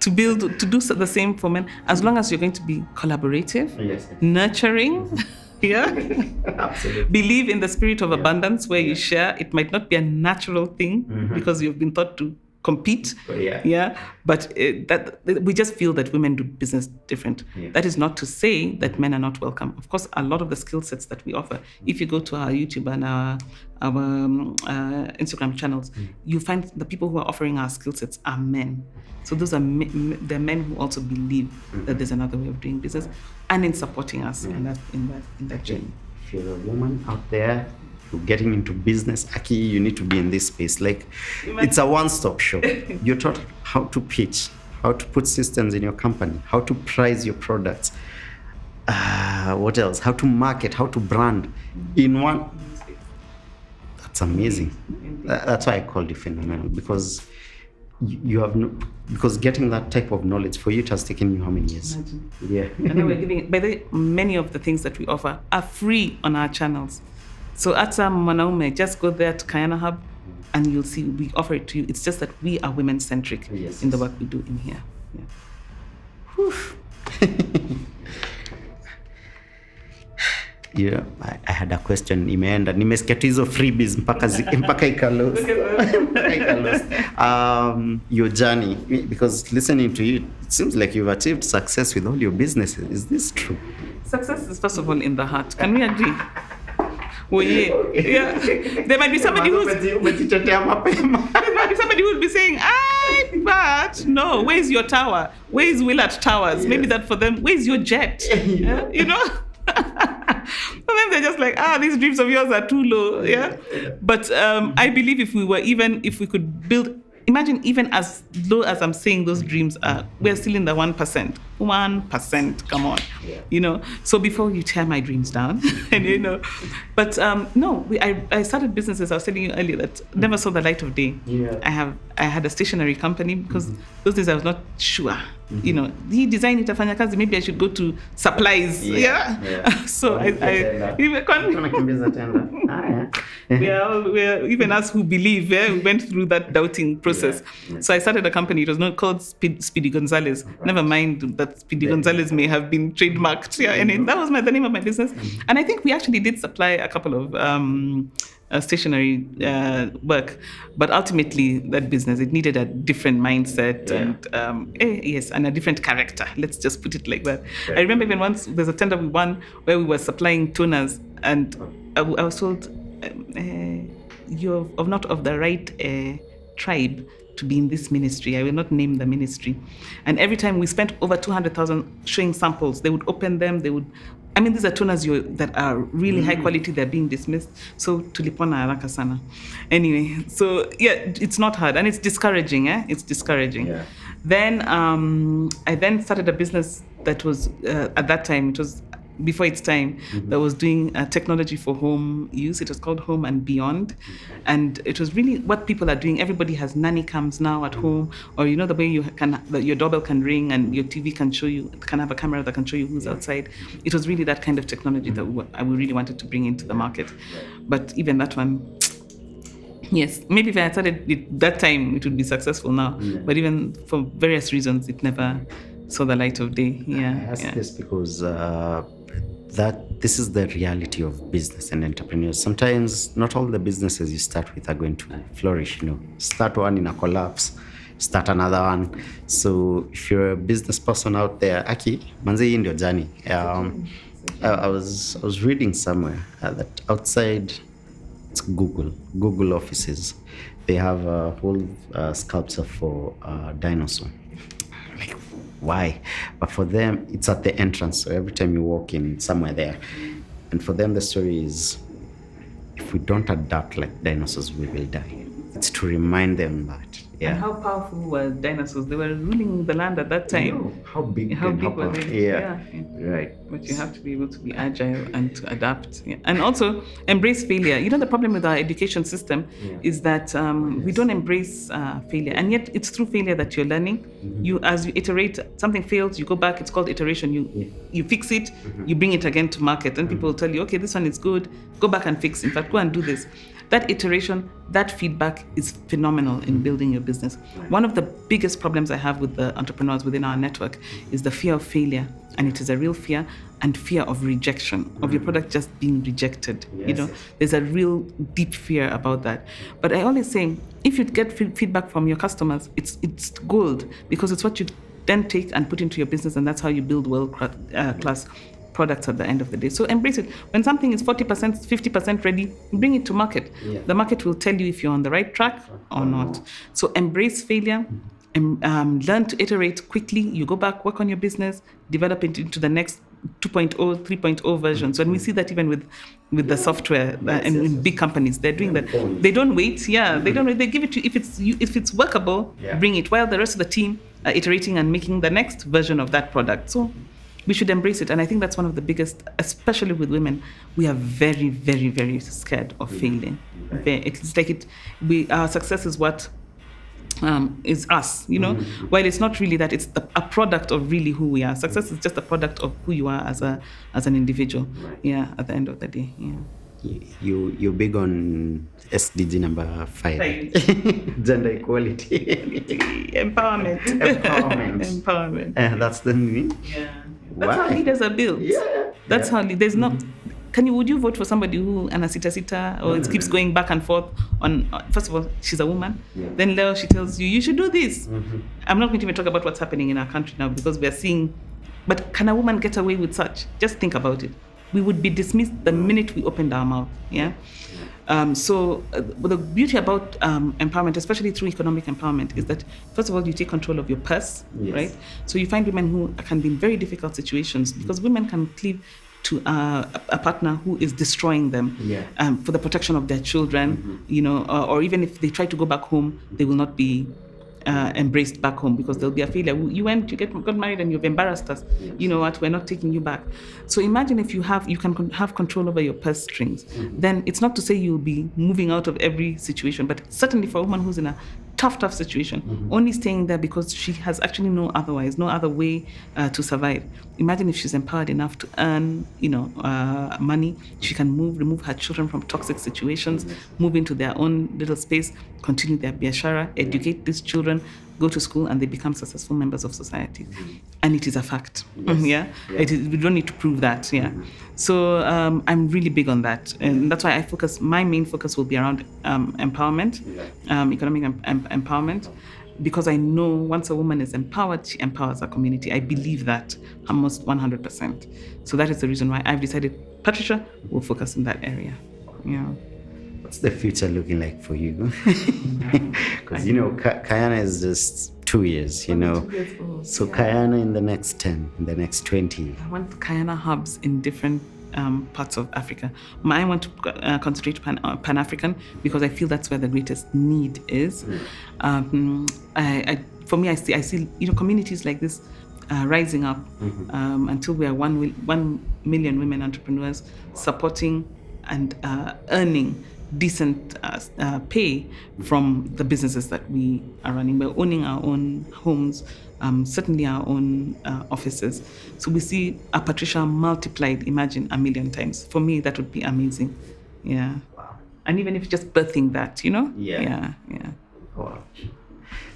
to do the same for men, as long as you're going to be collaborative, nurturing, absolutely. Believe in the spirit of abundance where you share. It might not be a natural thing because you've been taught to compete. But that we just feel that women do business different. That is not to say that men are not welcome. Of course, a lot of the skill sets that we offer, if you go to our YouTube and our Instagram channels, you find the people who are offering our skill sets are men. So those are they're men who also believe that there's another way of doing business, and in supporting us in that journey. If you're a woman out there, you're getting into business, Aki, you need to be in this space. Like, it's a one-stop shop. You're taught how to pitch, how to put systems in your company, how to price your products. What else? How to market, how to brand in one. That's amazing. That's why I called you phenomenal, because you have because getting that type of knowledge for you, it has taken you how many years? Imagine. And then we're giving, by the way, many of the things that we offer are free on our channels. So at Mwanaume, just go there to Kayana Hub and you'll see we offer it to you. It's just that we are women-centric in the work we do in here. Yeah, I had a question. Imeenda nimesikia tu hizo freebies mpaka ikalos. Your journey, because listening to you, it seems like you've achieved success with all your businesses. Is this true? Success is first of all in the heart. Can we agree? Well, yeah. There might be somebody who would be saying, but no, where's your tower? Where's Willard Towers? Maybe that for them, where's your jet? You know? Sometimes they're just like, these dreams of yours are too low. But I believe if we could build, imagine even as low as I'm saying those dreams are, we're still in the 1%. 1%, come on. So before you tear my dreams down, and but no, I started businesses. I was telling you earlier that never saw the light of day. I had a stationery company because those days I was not sure. He designed itafanya kazi, maybe I should go to supplies. So we're even us who believe, we went through that doubting process. So I started a company. It was not called Speedy Gonzalez. Never mind that Speedy Gonzalez may have been trademarked. And that was the name of my business. And I think we actually did supply a couple of stationery work, but ultimately that business, it needed a different mindset and a different character. Let's just put it like that. I remember even once there's a tender we won where we were supplying toners, and I was told, you're not of the right tribe to be in this ministry. I will not name the ministry. And every time we spent over 200,000 showing samples, they would open them, these are toners that are really high quality, they're being dismissed. So tulipona haraka sana. Anyway, so it's not hard and it's discouraging. It's discouraging. Then I then started a business that was, at that time, it was before its time, that was doing technology for home use. It was called Home and Beyond. And it was really what people are doing. Everybody has nanny cams now at home, or the way your doorbell can ring and your TV can have a camera that can show you who's outside. It was really that kind of technology that I really wanted to bring into the market. But even that one, yes, maybe if I had started it that time, it would be successful now. But even for various reasons, it never saw the light of day. I ask this because this is the reality of business and entrepreneurs. Sometimes not all the businesses you start with are going to flourish. Start one in a collapse, start another one. So if you're a business person out there, Aki, manze in your journey. I was reading somewhere that outside Google offices, they have a whole sculpture for dinosaur. Like, why? But for them, it's at the entrance. So every time you walk in, somewhere there. And for them, the story is, if we don't adapt like dinosaurs, we will die. It's to remind them that. And how powerful were dinosaurs? They were ruling the land at that time. How big were they? Right. But you have to be able to be agile and to adapt. And also embrace failure. The problem with our education system is that we don't embrace failure. And yet it's through failure that you're learning. As you iterate, something fails, you go back, it's called iteration. You fix it, you bring it again to market. And people will tell you, okay, this one is good, go back and fix. In fact, go and do this. That iteration, that feedback is phenomenal in building your business. One of the biggest problems I have with the entrepreneurs within our network is the fear of failure and it is a real fear, and fear of rejection, of your product just being rejected. There's a real deep fear about that. But I always say, if you get feedback from your customers, it's gold, because it's what you then take and put into your business, and that's how you build world-class products at the end of the day. So embrace it. When something is 40%, 50% ready, bring it to market. The market will tell you if you're on the right track or not. So embrace failure, and learn to iterate quickly. You go back, work on your business, develop it into the next 2.0, 3.0 versions. And we see that even with the software and in big companies, they're doing that. They don't wait. They don't wait. They give it to you. If it's workable, bring it, while the rest of the team are iterating and making the next version of that product. So we should embrace it. And I think that's one of the biggest, especially with women, we are very, very, very scared of failing. It's like our success is what is us, while it's not really that. It's a product of really who we are. Success is just a product of who you are as an individual. At the end of the day. You're big on SDG number 5. Gender equality. Empowerment. That's the meaning. That's how leaders are built. That's how there's not. Would you vote for somebody who anasita or it keeps going back and forth on? First of all, she's a woman. Then Leo, she tells you should do this. I'm not going to even talk about what's happening in our country now, because we are seeing. But can a woman get away with such? Just think about it. We would be dismissed the minute we opened our mouth. So the beauty about empowerment, especially through economic empowerment, is that first of all, you take control of your purse, right? So you find women who can be in very difficult situations, because women can cleave to a partner who is destroying them for the protection of their children, or even if they try to go back home, they will not be embraced back home, because there'll be a failure. You got married and you've embarrassed us. You know what? We're not taking you back. So imagine if you can have control over your purse strings. Then it's not to say you'll be moving out of every situation, but certainly for a woman who's in a tough situation, only staying there because she has actually no other way to survive. Imagine if she's empowered enough to earn, money. She can remove her children from toxic situations, move into their own little space, continue their biashara, educate these children, go to school, and they become successful members of society. And it is a fact. We don't need to prove that. So I'm really big on that. And that's why my main focus will be around empowerment, economic empowerment, because I know once a woman is empowered, she empowers her community. I believe that almost 100%. So that is the reason why I've decided, Patricia will focus in that area. What's the future looking like for you? Because, Kayana is just 2 years, 2 years old, so Kayana in the next 10, in the next 20. I want Kayana hubs in different parts of Africa. I want to concentrate Pan-African, because I feel that's where the greatest need is. For me, I see communities like this rising up until we are 1 million women entrepreneurs supporting and earning decent pay from the businesses that we are running. We're owning our own homes, certainly our own offices. So we see a Patricia multiplied, imagine, 1 million times. For me, that would be amazing. Wow. And even if just birthing that, Yeah. Wow.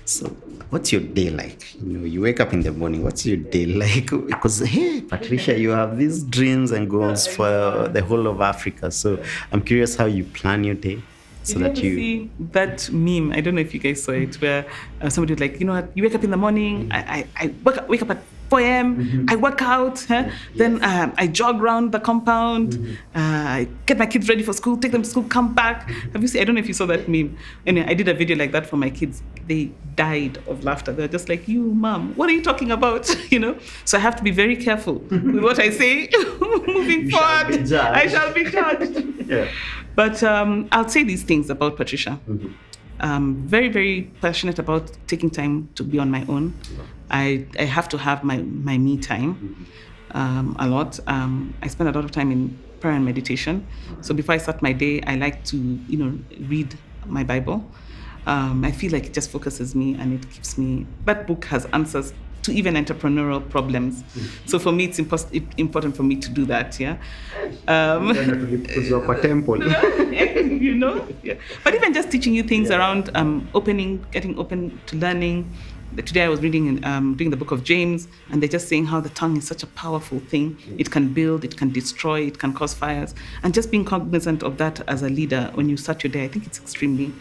So what's your day like? You wake up in the morning, what's your day like? Because, hey, Patricia, you have these dreams and goals for the whole of Africa. So I'm curious how you plan your day. So that you see that meme, I don't know if you guys saw it, where somebody was like, you wake up in the morning, I wake up at 4 a.m, I work out, then I jog around the compound, I get my kids ready for school, take them to school, come back. Have you seen? I don't know if you saw that meme. Anyway, I did a video like that for my kids. They died of laughter. They're just like, you, mom, what are you talking about? So I have to be very careful with what I say moving forward. I shall be judged. But I'll say these things about Patricia. Very, very passionate about taking time to be on my own. I have to have my me time a lot. I spend a lot of time in prayer and meditation. So before I start my day, I like to, read my Bible. I feel like it just focuses me and it keeps me. That book has answers to even entrepreneurial problems. So for me, it's important for me to do that. But even just teaching you things around getting open to learning, today I was reading the book of James, and they're just saying how the tongue is such a powerful thing. It can build, it can destroy, it can cause fires. And just being cognizant of that as a leader when you start your day, I think it's extremely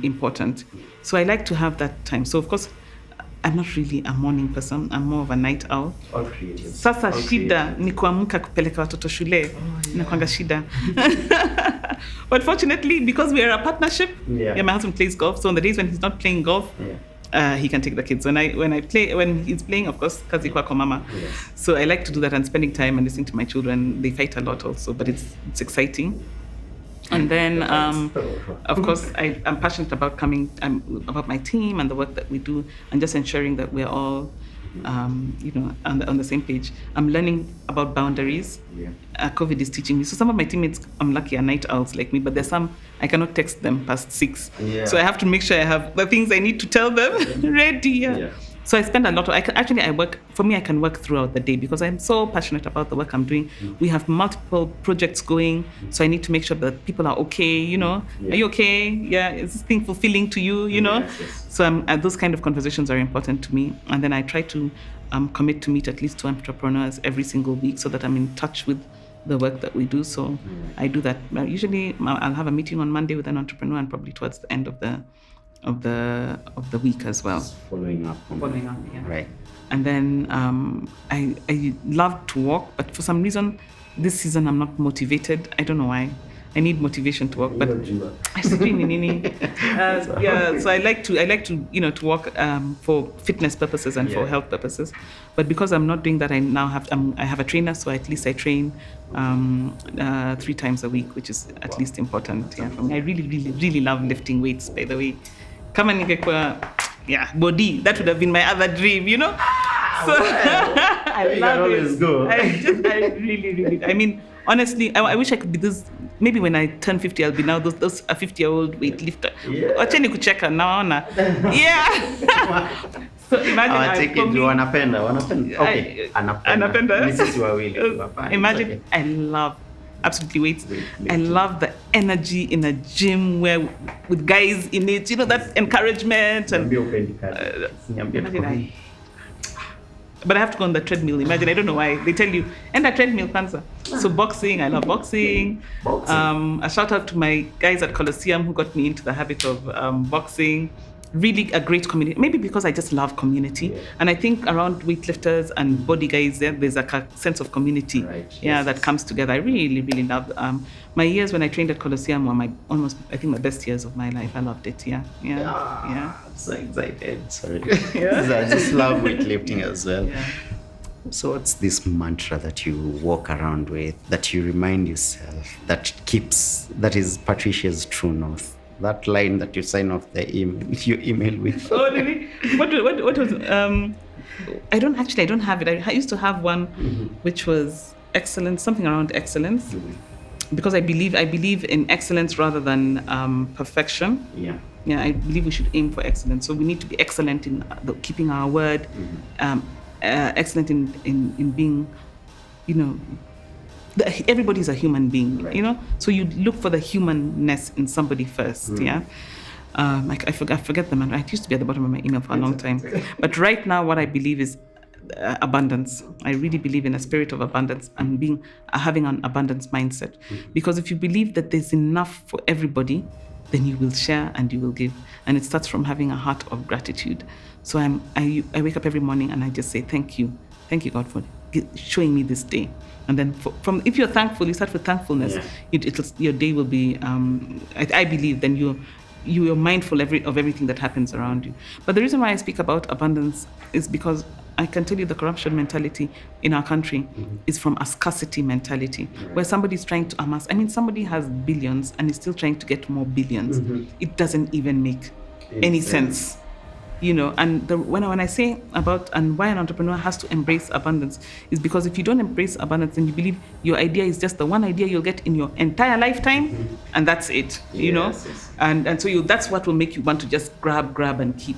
important. So I like to have that time. So of course, I'm not really a morning person. I'm more of a night owl. All creative. Sasa all shida ni kuamka kupeleka watoto shule. Inakuanga shida. But fortunately, because we are a partnership, my husband plays golf. So on the days when he's not playing golf, he can take the kids. When he's playing, of course, kazi kwako mama. So I like to do that and spending time and listening to my children. They fight a lot also, but it's exciting. And then, of course, I'm passionate about about my team and the work that we do, and just ensuring that we're all, on the same page. I'm learning about boundaries. COVID is teaching me. So some of my teammates, I'm lucky, are night owls like me, but there's some I cannot text them past 6. So I have to make sure I have the things I need to tell them ready. So I spend a lot of, I can work throughout the day because I'm so passionate about the work I'm doing. We have multiple projects going, so I need to make sure that people are okay, Are you okay? Yeah, is this thing fulfilling to you, Yes. So those kind of conversations are important to me. And then I try to commit to meet at least 2 entrepreneurs every single week so that I'm in touch with the work that we do. So I do that. Usually I'll have a meeting on Monday with an entrepreneur and probably towards the end of the week as well. Following up, yeah. Right. And then I love to walk, but for some reason this season I'm not motivated. I don't know why. I need motivation to walk, but I screen in so I like to to walk for fitness purposes and for health purposes. But because I'm not doing that, I now have a trainer, so at least I train 3 times a week, which is at least important. Yeah, for me. I really, really, really love lifting weights, by the way. Kama ningekuwa body, that would have been my other dream, So I love it. Go. I really, really. I mean, honestly, I wish I could be this. Maybe when I turn 50, I'll be now those a 50-year-old weightlifter. Wacheni kucheka naona. So imagine wanapenda. Okay. Anapenda. Mrs. Wawili. Imagine I love absolutely weights. I love the energy in a gym with guys in it, that encouragement and but I have to go on the treadmill. Imagine, I don't know why. They tell you, and a treadmill cancer. So boxing, I love boxing. A shout out to my guys at Colosseum who got me into the habit of boxing. Really a great community. Maybe because I just love community. And I think around weightlifters and body guys, there's a sense of community that comes together. I really, really love my years when I trained at Colosseum were my best years of my life. I loved it. Yeah. I'm so excited. Sorry. I just love weightlifting as well. Yeah. So what's this mantra that you walk around with, that you remind yourself, that is Patricia's true north? That line that you sign off your email with. Oh, really? What was? I don't have it. I used to have one, which was excellence, something around excellence, because I believe in excellence rather than perfection. Yeah, I believe we should aim for excellence. So we need to be excellent in keeping our word, excellent in being, everybody's a human being, so you look for the humanness in somebody first. I forget them, and it used to be at the bottom of my email for a long time. But right now what I believe is abundance. I really believe in a spirit of abundance and having an abundance mindset, because if you believe that there's enough for everybody, then you will share and you will give, and it starts from having a heart of gratitude. So I wake up every morning and I just say thank you God for showing me this day. And then if you're thankful, you start with thankfulness. Your day will be, I believe, then you're mindful of everything that happens around you. But the reason why I speak about abundance is because I can tell you the corruption mentality in our country is from a scarcity mentality, where somebody's trying to amass. I mean, somebody has billions and is still trying to get more billions. It doesn't even make any sense. And when I say about and why an entrepreneur has to embrace abundance is because if you don't embrace abundance, then you believe your idea is just the one idea you'll get in your entire lifetime, and that's it. Yes. And so that's what will make you want to just grab and keep.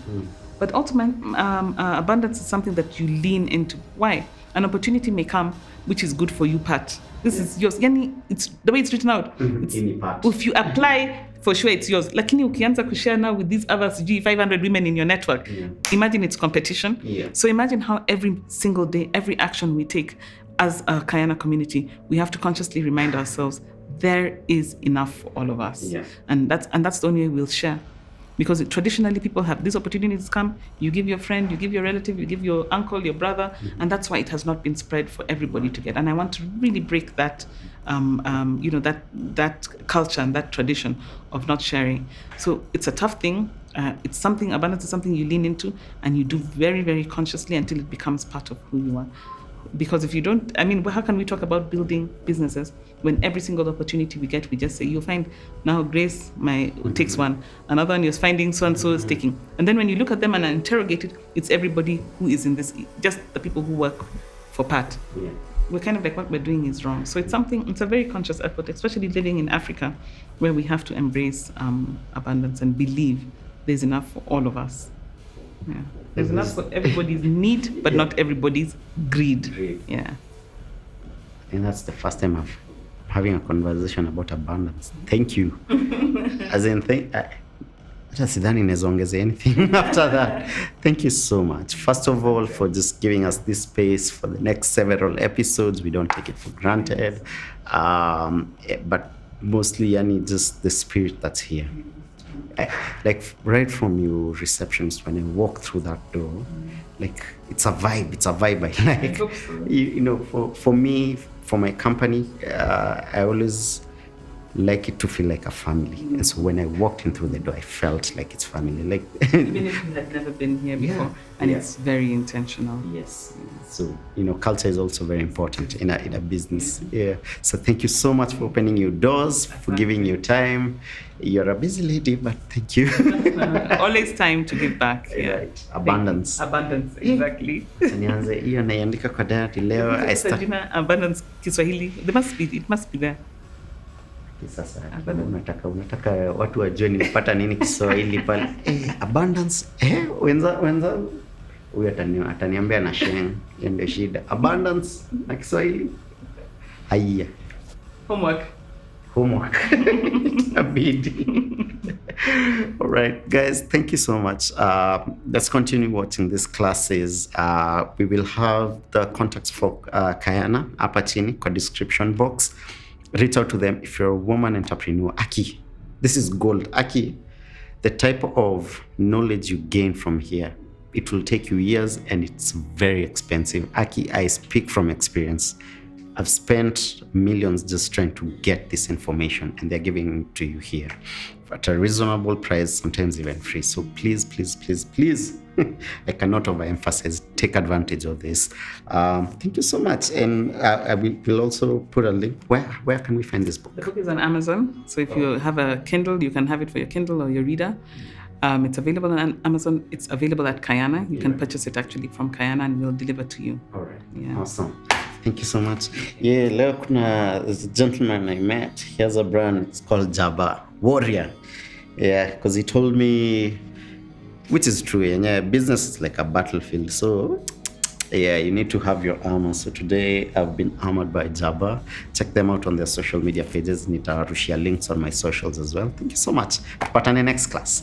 But ultimately, abundance is something that you lean into. Why? An opportunity may come, which is good for you, Pat. This is yours. It's the way it's written out. If you apply for sure it's yours. Lakini ukianza kushare now with these other 500 women in your network, imagine it's competition. So imagine how every single day, every action we take as a Kayana community, we have to consciously remind ourselves there is enough for all of us. And that's the only way we'll share. Because traditionally people have these opportunities come, you give your friend, you give your relative, you give your uncle, your brother, and that's why it has not been spread for everybody to get. And I want to really break that, that culture and that tradition of not sharing. So it's a tough thing. It's something, abundance is something you lean into and you do very, very consciously until it becomes part of who you are. Because if you don't, how can we talk about building businesses when every single opportunity we get, we just say, you'll find now Grace takes one, another one is finding so-and-so is taking. And then when you look at them and interrogate it, it's everybody who is in this, just the people who work for Pat. We're kind of like, what we're doing is wrong. So it's a very conscious effort, especially living in Africa, where we have to embrace abundance and believe there's enough for all of us. Yeah. There's enough for everybody's need, but not everybody's greed. Yeah. And that's the first time I'm having a conversation about abundance. Thank you. As in, hata sidhani nawezaongeza anything after that. Thank you so much. First of all, for just giving us this space for the next several episodes. We don't take it for granted. But mostly, just the spirit that's here. Like right from your receptionist, when I walk through that door, like it's a vibe I like. I hope so. For me, for my company, I always like it to feel like a family. And so when I walked in through the door, I felt like it's family. Like even if you had never been here before, and it's very intentional. Yes. So culture is also very important in a business. Yeah. So thank you so much for opening your doors, for giving your time. You're a busy lady, but thank you. Always time to give back. Yeah. Right. Abundance, exactly. Nianze hiyo naiandika kwa diary leo. Abundance Kiswahili. It must be there. Sasa unataka watu wajue nimepata nini Kiswahili pale. Abundance. Wenza huyu ataniambia na sheng, ndio shida. Abundance na Kiswahili. Haya. Homework. Abidi. All right, guys, thank you so much. Let's continue watching these classes. We will have the contacts for Kayana hapa chini kwa description box. Reach out to them if you're a woman entrepreneur. Aki, this is gold. Aki, the type of knowledge you gain from here, it will take you years and it's very expensive. Aki, I speak from experience. I've spent millions just trying to get this information and they're giving it to you here at a reasonable price, sometimes even free. So please, please, please, please, I cannot overemphasize, take advantage of this. Thank you so much. And I will also put a link. Where can we find this book? The book is on Amazon. So if you have a Kindle, you can have it for your Kindle or your reader. It's available on Amazon. It's available at Kayana. You can purchase it actually from Kayana and we'll deliver to you. All right. Yeah. Awesome. Thank you so much. Yeah, leo there's a gentleman I met. He has a brand. It's called Jabba Warrior. Yeah, because he told me, which is true. Yeah, business is like a battlefield. So, yeah, you need to have your armor. So today I've been armored by Jabba. Check them out on their social media pages. Nitawarushia links on my socials as well. Thank you so much. Tupatane next class.